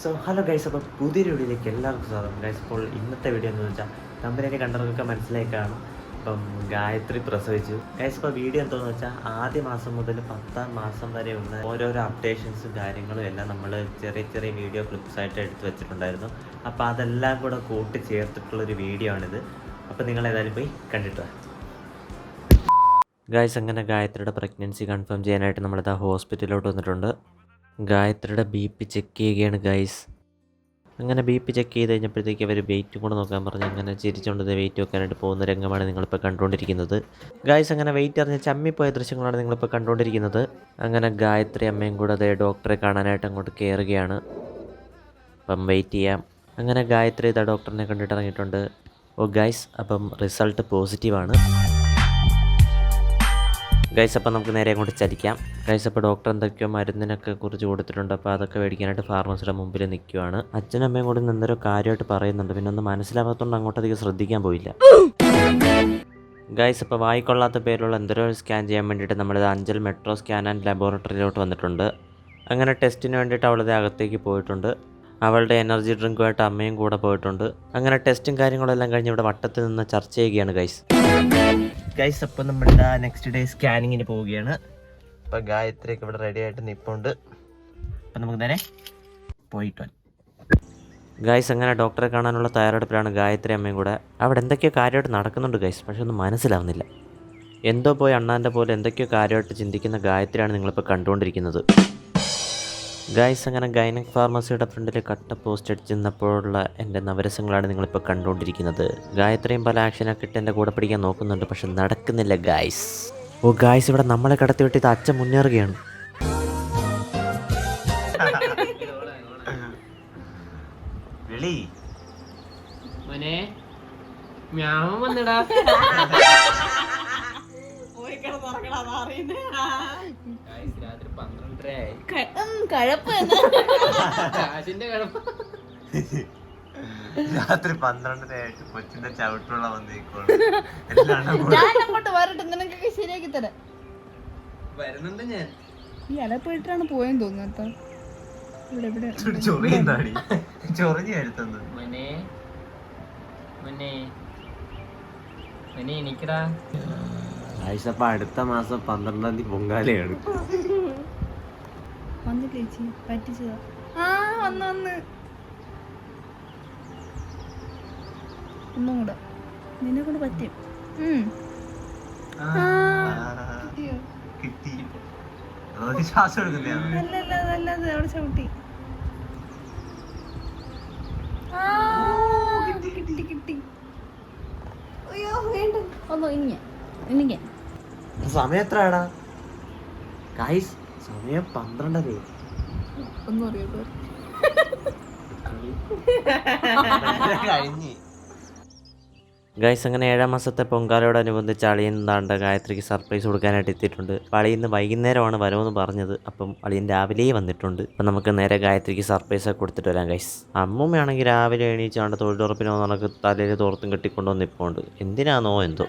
So hello guys, അപ്പോൾ പുതിയൊരു വീഡിയോയിലേക്ക് എല്ലാവർക്കും സ്വാഗതം ഗൈസ്. ഇപ്പോൾ ഇന്നത്തെ വീഡിയോ എന്ന് വെച്ചാൽ കമ്പനിയൊക്കെ കണ്ടവർക്കൊക്കെ മനസ്സിലായി കാണും. ഇപ്പം ഗായത്രി പ്രസവിച്ചു ഗൈസ്. ഇപ്പോൾ വീഡിയോ എന്താണെന്ന് വെച്ചാൽ ആദ്യ മാസം മുതൽ 10ാം മാസം വരെയുള്ള ഓരോരോ അപ്ഡേഷൻസും കാര്യങ്ങളും എല്ലാം നമ്മൾ ചെറിയ ചെറിയ വീഡിയോ ക്ലിപ്സായിട്ട് എടുത്ത് വെച്ചിട്ടുണ്ടായിരുന്നു. അപ്പോൾ അതെല്ലാം കൂടെ കൂട്ടി ചേർത്തിട്ടുള്ളൊരു വീഡിയോ ആണിത്. അപ്പോൾ നിങ്ങൾ ഏതായാലും പോയി കണ്ടിട്ട് ഗൈസ്. അങ്ങനെ ഗായത്രിയുടെ പ്രഗ്നൻസി കൺഫേം ചെയ്യാനായിട്ട് നമ്മളിതാ ഹോസ്പിറ്റലിലോട്ട് വന്നിട്ടുണ്ട്. ഗായത്രിയുടെ BP ചെക്ക് ചെയ്യുകയാണ് ഗൈസ്. അങ്ങനെ BP ചെക്ക് ചെയ്ത് കഴിഞ്ഞപ്പോഴത്തേക്ക് അവർ വെയിറ്റും കൂടെ നോക്കാൻ പറഞ്ഞ് അങ്ങനെ ചിരിച്ചുകൊണ്ട് വെയിറ്റ് വെക്കാനായിട്ട് പോകുന്ന രംഗമാണ് നിങ്ങളിപ്പോൾ കണ്ടുകൊണ്ടിരിക്കുന്നത് ഗൈസ്. അങ്ങനെ വെയിറ്റ് അറിഞ്ഞ് ചമ്മിപ്പോയ ദൃശ്യങ്ങളാണ് നിങ്ങളിപ്പോൾ കണ്ടുകൊണ്ടിരിക്കുന്നത്. അങ്ങനെ ഗായത്രി അമ്മയും കൂടെ അതേ ഡോക്ടറെ കാണാനായിട്ട് അങ്ങോട്ട് കയറുകയാണ്. അപ്പം വെയിറ്റ് ചെയ്യാം. അങ്ങനെ ഗായത്രി ഇതാ ഡോക്ടറിനെ കണ്ടിട്ട് ഇറങ്ങിയിട്ടുണ്ട്. ഓ ഗൈസ്, അപ്പം റിസൾട്ട് പോസിറ്റീവാണ് ഗൈസ്. അപ്പം നമുക്ക് നേരെ അങ്ങോട്ട് ചലിക്കാം ഗൈസ്. അപ്പോൾ ഡോക്ടർ എന്തൊക്കെയോ മരുന്നിനൊക്കെ കുറിച്ച് കൊടുത്തിട്ടുണ്ട്. അപ്പോൾ അതൊക്കെ മേടിക്കാനായിട്ട് ഫാർമസിയുടെ മുമ്പിൽ നിൽക്കുവാണ്. അച്ഛനും അമ്മയും കൂടി എന്തോരോ കാര്യമായിട്ട് പറയുന്നുണ്ട്. പിന്നെ ഒന്നും മനസ്സിലാവാത്തതുകൊണ്ട് അങ്ങോട്ടധികം ശ്രദ്ധിക്കാൻ പോയില്ല ഗൈസ്. അപ്പോൾ വായിക്കൊള്ളാത്ത പേരുള്ള എന്തോരോ സ്കാൻ ചെയ്യാൻ വേണ്ടിയിട്ട് നമ്മളിത് അഞ്ചൽ മെട്രോ സ്കാൻ ആൻഡ് ലബോറട്ടറിയിലോട്ട് വന്നിട്ടുണ്ട്. അങ്ങനെ ടെസ്റ്റിന് വേണ്ടിയിട്ട് അവളത് അകത്തേക്ക് പോയിട്ടുണ്ട്. അവളുടെ എനർജി ഡ്രിങ്കുമായിട്ട് അമ്മയും കൂടെ പോയിട്ടുണ്ട്. അങ്ങനെ ടെസ്റ്റും കാര്യങ്ങളെല്ലാം കഴിഞ്ഞ് ഇവിടെ വട്ടത്തിൽ നിന്ന് ചർച്ച ചെയ്യുകയാണ് ഗൈസ്. അപ്പം നമ്മളുടെ നെക്സ്റ്റ് ഡേ സ്കാനിങ്ങിന് പോവുകയാണ്. അപ്പോൾ ഗായത്രിയൊക്കെ ഇവിടെ റെഡി ആയിട്ട് നിൽപ്പുണ്ട്. അപ്പം നമുക്ക് നേരെ പോയിട്ട് ഗൈസ്. അങ്ങനെ ഡോക്ടറെ കാണാനുള്ള തയ്യാറെടുപ്പിലാണ് ഗായത്രി അമ്മയും കൂടെ. അവിടെ എന്തൊക്കെയോ കാര്യമായിട്ട് നടക്കുന്നുണ്ട് ഗൈസ്, പക്ഷെ ഒന്നും മനസ്സിലാവുന്നില്ല. എന്തോ പോയി അണ്ണാൻ്റെ പോലെ എന്തൊക്കെയോ കാര്യമായിട്ട് ചിന്തിക്കുന്ന ഗായത്രിയാണ് നിങ്ങളിപ്പോൾ കണ്ടുകൊണ്ടിരിക്കുന്നത് ഗൈസ്. അങ്ങനെ ഗൈനക് ഫാർമസിയുടെ ഫ്രണ്ടിൽ കട്ട പോസ്റ്റ് അടിച്ചിരുന്നപ്പോഴുള്ള എൻ്റെ നവരസങ്ങളാണ് നിങ്ങളിപ്പോൾ കണ്ടുകൊണ്ടിരിക്കുന്നത്. ഗായത്രിയും പല ആക്ഷനൊക്കെ ഇട്ട് എൻ്റെ കൂടെ പിടിക്കാൻ നോക്കുന്നുണ്ട്, പക്ഷെ നടക്കുന്നില്ല ഗൈസ്. ഓ ഗൈസ്, ഇവിടെ നമ്മളെ കടത്തി വിട്ടിട്ട് അച്ഛൻ മുന്നേറുകയാണ്. രാത്രി 12:30 കൊച്ചിന്റെ ചവിട്ടുള്ള നിനക്കൊക്കെ ശരിയാക്കി തരാം. വരുന്നുണ്ട്. ഞാൻ ഈ അല പോയിട്ടാണ് പോയെന്ന് തോന്നുന്നു. ചൊറിഞ്ഞു എടുത്തത് ആയിഷപ്പ അടുത്ത മാസം 12-ാം തീയതി പൊങ്കാലയാണ്. ഒന്നും കൂടെ നിന്നെ കൊണ്ട് പറ്റും. കിട്ടി. ശ്വാസം അവിടെ ചവിട്ടി. കിട്ടി കിട്ടി. അയ്യോ വേണ്ട. ഒന്നോ ഇനിങ്ങ സമയം എത്രയാടാ ഗൈസ്? സമയം 12:30. ഒന്നും അറിയാട്ടോ. കഴിഞ്ഞ് ഗൈസ്. അങ്ങനെ 7ാം മാസത്തെ പൊങ്കാലയോടനുബന്ധിച്ച് അളിയൻ എന്താണ്ട് ഗായത്രിക്ക് സർപ്രൈസ് കൊടുക്കാനായിട്ട് എത്തിയിട്ടുണ്ട്. അപ്പോൾ അളിയൻ ഇന്ന് വൈകുന്നേരമാണ് വരുമെന്ന് പറഞ്ഞത്. അപ്പം അളിയൻ രാവിലെ വന്നിട്ടുണ്ട്. അപ്പം നമുക്ക് നേരെ ഗായത്രിക്ക് സർപ്രൈസൊക്കെ കൊടുത്തിട്ട് വരാം ഗൈസ്. അമ്മൂമ്മയാണെങ്കിൽ രാവിലെ എണീച്ചാണ്ട് തൊഴിലുറപ്പിനോ നമുക്ക് തലയിൽ തോർത്തും കെട്ടിക്കൊണ്ടുവന്ന് നിൽപ്പുണ്ട്. എന്തിനാണോ എന്തോ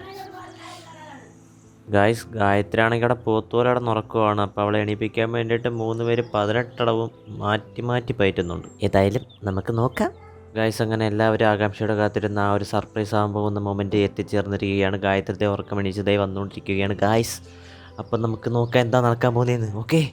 ഗൈസ്. ഗായത്രി ആണെങ്കിൽ അവിടെ പോത്തോലവിടെ നുറക്കുവാണ്. അപ്പോൾ അവളെ എണീപ്പിക്കാൻ വേണ്ടിയിട്ട് 3 പേര് 18 അടവും മാറ്റി മാറ്റി പയറ്റുന്നുണ്ട്. ഏതായാലും നമുക്ക് നോക്കാം ഗൈസ്. അങ്ങനെ എല്ലാവരും ആകാംക്ഷയോടെ കാത്തിരുന്ന ആ ഒരു സർപ്രൈസ് ആകാൻ പോകുന്ന മൊമെൻറ്റ് എത്തിച്ചേർന്നിരിക്കുകയാണ്. ഗായത്രിയുടെ ഉറക്കം എണീച്ചതായി വന്നുകൊണ്ടിരിക്കുകയാണ് ഗൈസ്. അപ്പം നമുക്ക് നോക്കാം എന്താ നടക്കാൻ പോകുന്നതെന്ന്. ഓക്കെ.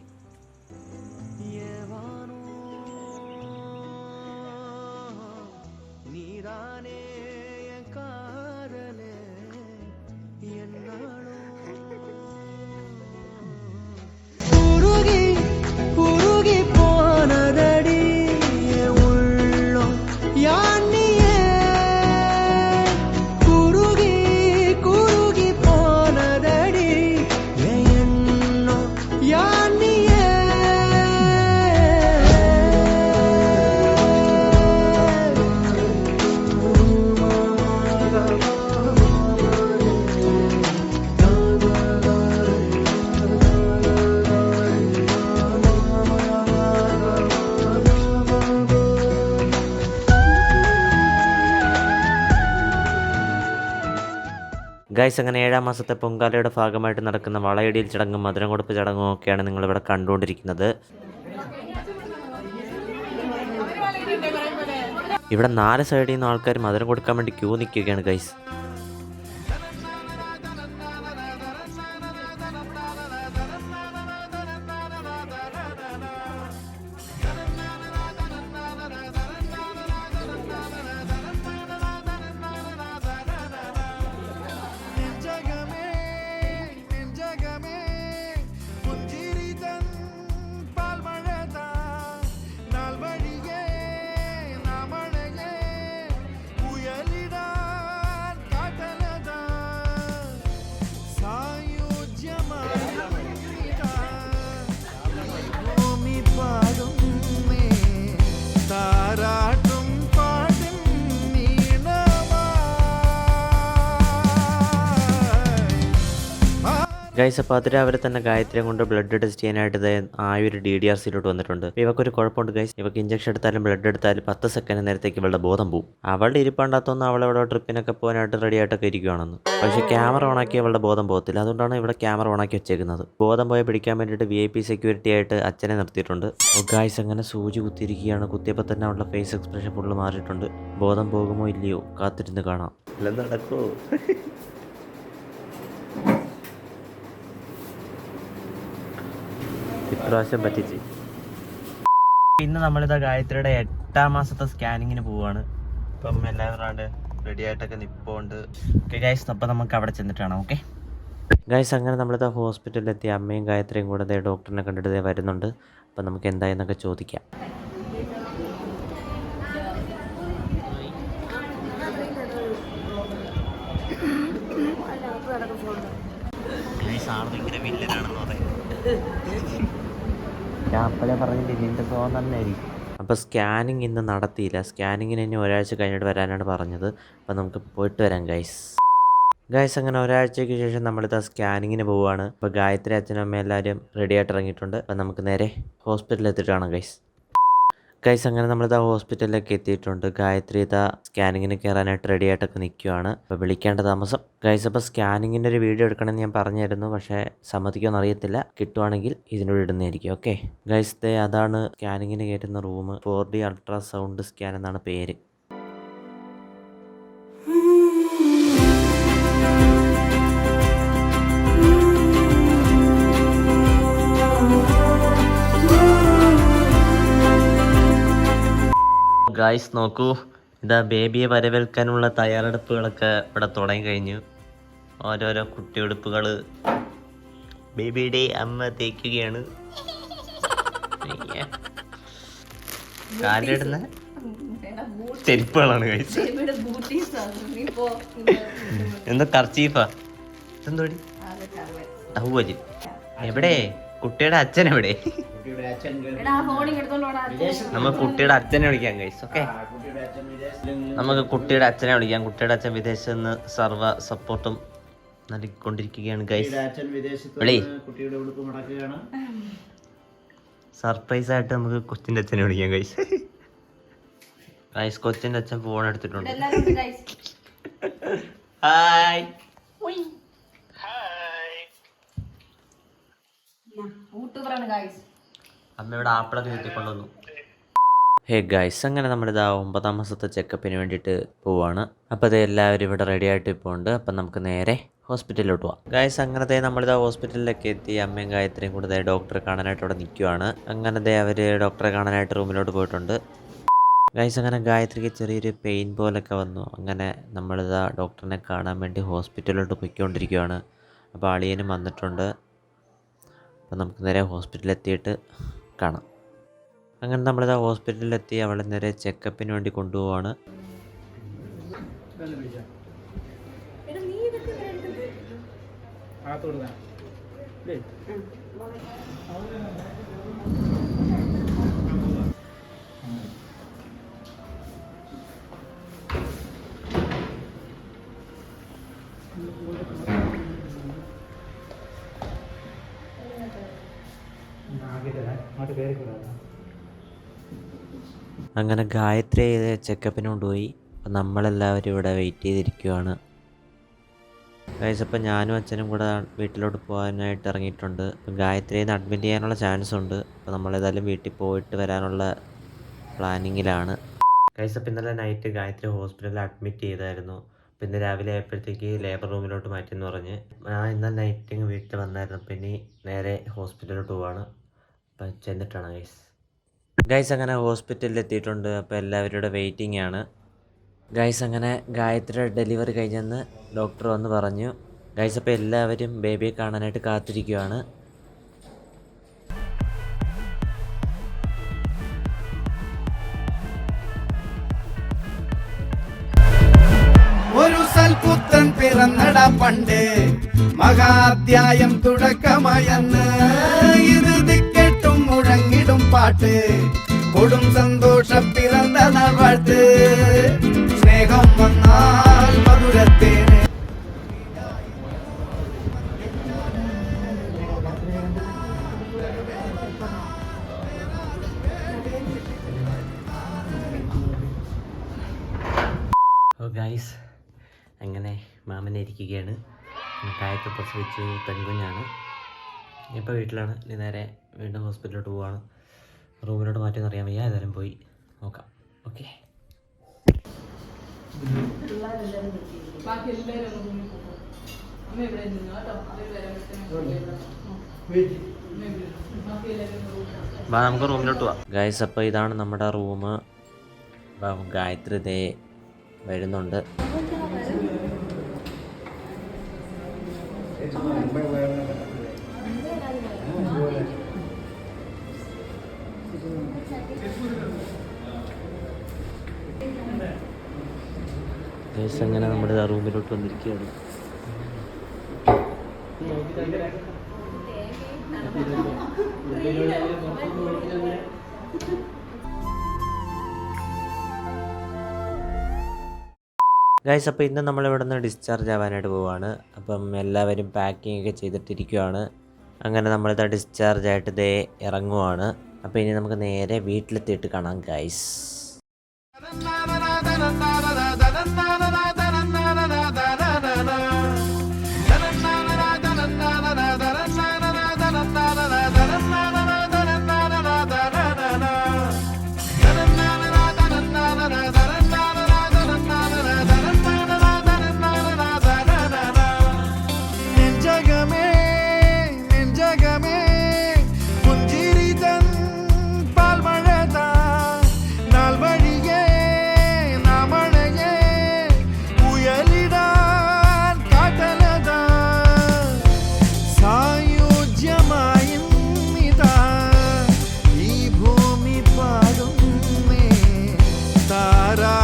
ഗൈസ്. അങ്ങനെ 7ാം മാസത്തെ പൊങ്കാലയുടെ ഭാഗമായിട്ട് നടക്കുന്ന വളയിടിയിൽ ചടങ്ങും മധുരം കൊടുപ്പ് ചടങ്ങും ഒക്കെയാണ് നിങ്ങളിവിടെ കണ്ടുകൊണ്ടിരിക്കുന്നത്. ഇവിടെ 4 സൈഡിൽ നിന്ന് ആൾക്കാർ മധുരം കൊടുക്കാൻ വേണ്ടി ക്യൂ നിൽക്കുകയാണ് ഗൈസ്. ഗൈസ് അപ്പോൾ അതിരാവിലെ തന്നെ ഗായത്രിയെ കൊണ്ട് ബ്ലഡ് ടെസ്റ്റ് ചെയ്യാനായിട്ട് ഒരു DDRCയിലോട്ട് വന്നിട്ടുണ്ട്. ഇവക്കൊരു കുഴപ്പമുണ്ട് ഗൈസ്. ഇവക്ക് ഇഞ്ചക്ഷൻ എടുത്താലും ബ്ലഡ് എടുത്താലും 10 സെക്കൻഡ് നേരത്തേക്ക് ഇവളുടെ ബോധം പോവും. അവളുടെ ഇരിപ്പാണ്ടാത്തൊന്നും അവളവിടെ ട്രിപ്പിനൊക്കെ പോകാനായിട്ട് റെഡി ആയിട്ടൊക്കെ ഇരിക്കുകയാണെന്ന്. പക്ഷേ ക്യാമറ ഓണാക്കി അവളുടെ ബോധം പോകത്തില്ല. അതുകൊണ്ടാണ് ഇവിടെ ക്യാമറ ഓണാക്കി വെച്ചേക്കുന്നത്. ബോധം പോയി പിടിക്കാൻ വേണ്ടിയിട്ട് VIP സെക്യൂരിറ്റി ആയിട്ട് അച്ഛനെ നിർത്തിയിട്ടുണ്ട്. ഗൈസ് അങ്ങനെ സൂചി കുത്തിയിരിക്കുകയാണ്. കുത്തിയപ്പോൾ തന്നെ അവളുടെ ഫേസ് എക്സ്പ്രഷൻ ഫുള്ള് മാറിയിട്ടുണ്ട്. ബോധം പോകുമോ ഇല്ലയോ കാത്തിരുന്ന് കാണാം. നടക്കോ ഇപ്രാവശ്യം പറ്റിച്ച്. ഇന്ന് നമ്മളിതാ ഗായത്രിയുടെ 8ാം മാസത്തെ സ്കാനിങ്ങിന് പോവാണ്. ഇപ്പം എല്ലാവരും റെഡി ആയിട്ടൊക്കെ നിൽപ്പുണ്ട്. ഓക്കെ ഗൈസ്, അപ്പം നമുക്ക് അവിടെ ചെന്നിട്ട് കാണാം. ഓക്കെ ഗൈസ്, അങ്ങനെ നമ്മളിതാ ഹോസ്പിറ്റലിലെത്തി അമ്മയും ഗായത്രിയും കൂടെ ഡോക്ടറിനെ കണ്ടിട്ട് വരുന്നുണ്ട്. അപ്പം നമുക്ക് എന്തായെന്നൊക്കെ ചോദിക്കാം. ഭയങ്കര വില്ലനാണെന്ന് പറയുന്നത്. ഞാൻ അപ്പോഴേ പറഞ്ഞിട്ട് നിൻ്റെ സോൺ തന്നെ ആയിരിക്കും. അപ്പോൾ സ്കാനിങ് ഇന്ന് നടത്തിയില്ല. സ്കാനിങ്ങിന് ഇനി ഒരാഴ്ച കഴിഞ്ഞിട്ട് വരാനാണ് പറഞ്ഞത്. അപ്പോൾ നമുക്ക് പോയിട്ട് വരാം ഗൈസ്. അങ്ങനെ ഒരാഴ്ചയ്ക്ക് ശേഷം നമ്മളിതാ സ്കാനിങ്ങിന് പോവുകയാണ്. അപ്പോൾ ഗായത്രി അച്ഛനും അമ്മയും എല്ലാവരും റെഡി ആയിട്ട് ഇറങ്ങിയിട്ടുണ്ട്. അപ്പോൾ നമുക്ക് നേരെ ഹോസ്പിറ്റലിൽ എത്തിയിട്ട് കാണാം ഗൈസ്. അങ്ങനെ നമ്മളിതാ ഹോസ്പിറ്റലിലേക്ക് എത്തിയിട്ടുണ്ട്. ഗായത്രി ഇതാ സ്കാനിങ്ങിന് കയറാനായിട്ട് റെഡി ആയിട്ടൊക്കെ നിൽക്കുകയാണ്. അപ്പോൾ വിളിക്കേണ്ട താമസം ഗൈസ്. അപ്പോൾ സ്കാനിങ്ങിൻ്റെ ഒരു വീഡിയോ എടുക്കണമെന്ന് ഞാൻ പറഞ്ഞായിരുന്നു, പക്ഷേ സമ്മതിക്കുമെന്ന് അറിയത്തില്ല. കിട്ടുവാണെങ്കിൽ ഇതിനോട് ഇടുന്നതായിരിക്കും. ഓക്കെ ഗൈസ്, അതാണ് സ്കാനിങ്ങിന് കയറ്റുന്ന റൂം. 4D അൾട്രാസൗണ്ട് സ്കാൻ എന്നാണ് പേര്. ഗായ്സ് നോക്കൂ, ഇതാ ബേബിയെ വരവേൽക്കാനുള്ള തയ്യാറെടുപ്പുകളൊക്കെ ഇവിടെ തുടങ്ങി കഴിഞ്ഞു. ഓരോരോ കുട്ടിയുടുപ്പുകൾ ബേബിയുടെ അമ്മ തേക്കുകയാണ്. കാലിടുന്ന ചെരുപ്പുകളാണ് ഗായ്സ്. എന്താ കർച്ചീഫാ? എന്തോടി ടവല്? എവിടെ കുട്ടിയുടെ അച്ഛൻ? എവിടെ? നമുക്ക് കുട്ടിയുടെ അച്ഛനെ വിളിക്കാം ഗൈസ്. ഓക്കെ, നമുക്ക് കുട്ടിയുടെ അച്ഛനെ വിളിക്കാം. കുട്ടിയുടെ അച്ഛൻ വിദേശത്ത് നിന്ന് സർവ്വ സപ്പോർട്ടും നൽകിക്കൊണ്ടിരിക്കുകയാണ് ഗൈസ്. വിളി. സർപ്രൈസ് ആയിട്ട് നമുക്ക് കൊച്ചിന്റെ അച്ഛനെ വിളിക്കാം ഗൈസ്. ഗൈസ്, കൊച്ചിന്റെ അച്ഛൻ ഫോൺ എടുത്തിട്ടുണ്ട്. ഹായ്. അമ്മയുടെ ആപ്പിളൊക്കെ വീട്ടിക്കൊണ്ടുവന്നു. ഹേ ഗൈസ്, അങ്ങനെ നമ്മളിതാ 9ാം മാസത്തെ ചെക്കപ്പിന് വേണ്ടിയിട്ട് പോവാണ്. അപ്പോൾ അത് എല്ലാവരും ഇവിടെ റെഡി ആയിട്ട് ഇപ്പോൾ ഉണ്ട്. അപ്പം നമുക്ക് നേരെ ഹോസ്പിറ്റലിലോട്ട് പോവാം ഗൈസ്. അങ്ങനത്തെ നമ്മളിതാ ഹോസ്പിറ്റലിലൊക്കെ എത്തി. അമ്മയും ഗായത്രിയും കൂടെ ഡോക്ടറെ കാണാനായിട്ട് അവിടെ നിൽക്കുവാണ്. അങ്ങനത്തെ അവർ ഡോക്ടറെ കാണാനായിട്ട് റൂമിലോട്ട് പോയിട്ടുണ്ട് ഗൈസ്. അങ്ങനെ ഗായത്രിക്ക് ചെറിയൊരു പെയിൻ പോലൊക്കെ വന്നു. അങ്ങനെ നമ്മളിതാ ഡോക്ടറിനെ കാണാൻ വേണ്ടി ഹോസ്പിറ്റലിലോട്ട് പോയിക്കൊണ്ടിരിക്കുകയാണ്. അപ്പോൾ അളിയനും വന്നിട്ടുണ്ട്. അപ്പോൾ നമുക്ക് നേരെ ഹോസ്പിറ്റലിൽ എത്തിയിട്ട് കാണാം. അങ്ങനെ നമ്മളിതാ ഹോസ്പിറ്റലിലെത്തി. അവളെ നേരെ ചെക്കപ്പിന് വേണ്ടി കൊണ്ടുപോവാണ്. അങ്ങനെ ഗായത്രി ചെക്കപ്പിന് കൊണ്ടുപോയി. അപ്പം നമ്മളെല്ലാവരും ഇവിടെ വെയിറ്റ് ചെയ്തിരിക്കുവാണ് ഗൈസ്. അപ്പം ഞാനും അച്ഛനും കൂടെ വീട്ടിലോട്ട് പോകാനായിട്ട് ഇറങ്ങിയിട്ടുണ്ട്. അപ്പം ഗായത്രിയെ അഡ്മിറ്റ് ചെയ്യാനുള്ള ചാൻസ് ഉണ്ട്. അപ്പോൾ നമ്മളേതായാലും വീട്ടിൽ പോയിട്ട് വരാനുള്ള പ്ലാനിങ്ങിലാണ്. ഗൈസ് അപ്പോൾ ഇന്നലെ നൈറ്റ് ഗായത്രി ഹോസ്പിറ്റലിൽ അഡ്മിറ്റ് ചെയ്തായിരുന്നു. പിന്നെ രാവിലെ ആയപ്പോഴത്തേക്ക് ലേബർ റൂമിലോട്ട് മാറ്റിയെന്ന് പറഞ്ഞ് ഞാൻ ഇന്നലെ നൈറ്റ് വീട്ടിൽ വന്നായിരുന്നു. അപ്പോൾ ഇനി നേരെ ഹോസ്പിറ്റലിലോട്ട് പോവാണ്. അപ്പം ചെന്നിട്ടാണ് ഗൈസ് അങ്ങനെ ഹോസ്പിറ്റലിൽ എത്തിയിട്ടുണ്ട്. അപ്പോൾ എല്ലാവരുടെ വെയിറ്റിംഗ് ആണ് ഗൈസ്. അങ്ങനെ ഗായത്രിയുടെ ഡെലിവറി കഴിഞ്ഞെന്ന് ഡോക്ടർ വന്ന് പറഞ്ഞു. ഗൈസ് അപ്പോൾ എല്ലാവരും ബേബിയെ കാണാനായിട്ട് കാത്തിരിക്കുകയാണ്. ഒരു സൽപുത്രൻ പിറന്നട പണ്ട്, മഹാധ്യായം തുടക്കമയന്ന്. ഇത് ദിക്കെട്ടും മുഴങ്ങിടും പാട്ട്, കൊടും സന്തോഷം പിറന്ന നാൾ വാഴ്ത്ത്. സ്നേഹം വന്നാൽ മധുരത്തേന്. ഗൈസ് അങ്ങനെ മാമനെ ഇരിക്കുകയാണ്. കായത്ത് പ്രസവിച്ചു പെൺകുഞ്ഞാണ്. ഇപ്പോൾ വീട്ടിലാണ്. ഇനി നേരെ വീണ്ടും ഹോസ്പിറ്റലിലോട്ട് പോവുകയാണ്. റൂമിലോട്ട് മാറ്റിയെന്ന് അറിയാൻ വയ്യ. ഏതായാലും പോയി നോക്കാം. ഓക്കെ. നമുക്ക് റൂമിലോട്ട് പോവാം. ഗൈസ് അപ്പോൾ ഇതാണ് നമ്മുടെ റൂം. ഗായത്രി ദേ വരുന്നുണ്ട്. ഗൈസ് അങ്ങനെ നമ്മുടെ റൂമിലോട്ട് വന്നിരിക്കുകയാണ്. ഗൈസ് അപ്പോൾ ഇന്ന് നമ്മളിവിടെ നിന്ന് ഡിസ്ചാർജ് ആവാനായിട്ട് പോവുകയാണ്. അപ്പം എല്ലാവരും പാക്കിംഗ് ഒക്കെ ചെയ്തിട്ടിരിക്കുകയാണ്. അങ്ങനെ നമ്മളിത് ഡിസ്ചാർജ് ആയിട്ട് ദേ ഇറങ്ങുവാണ്. അപ്പോൾ ഇനി നമുക്ക് നേരെ വീട്ടിലെത്തിയിട്ട് കാണാം ഗൈസ്. താരാ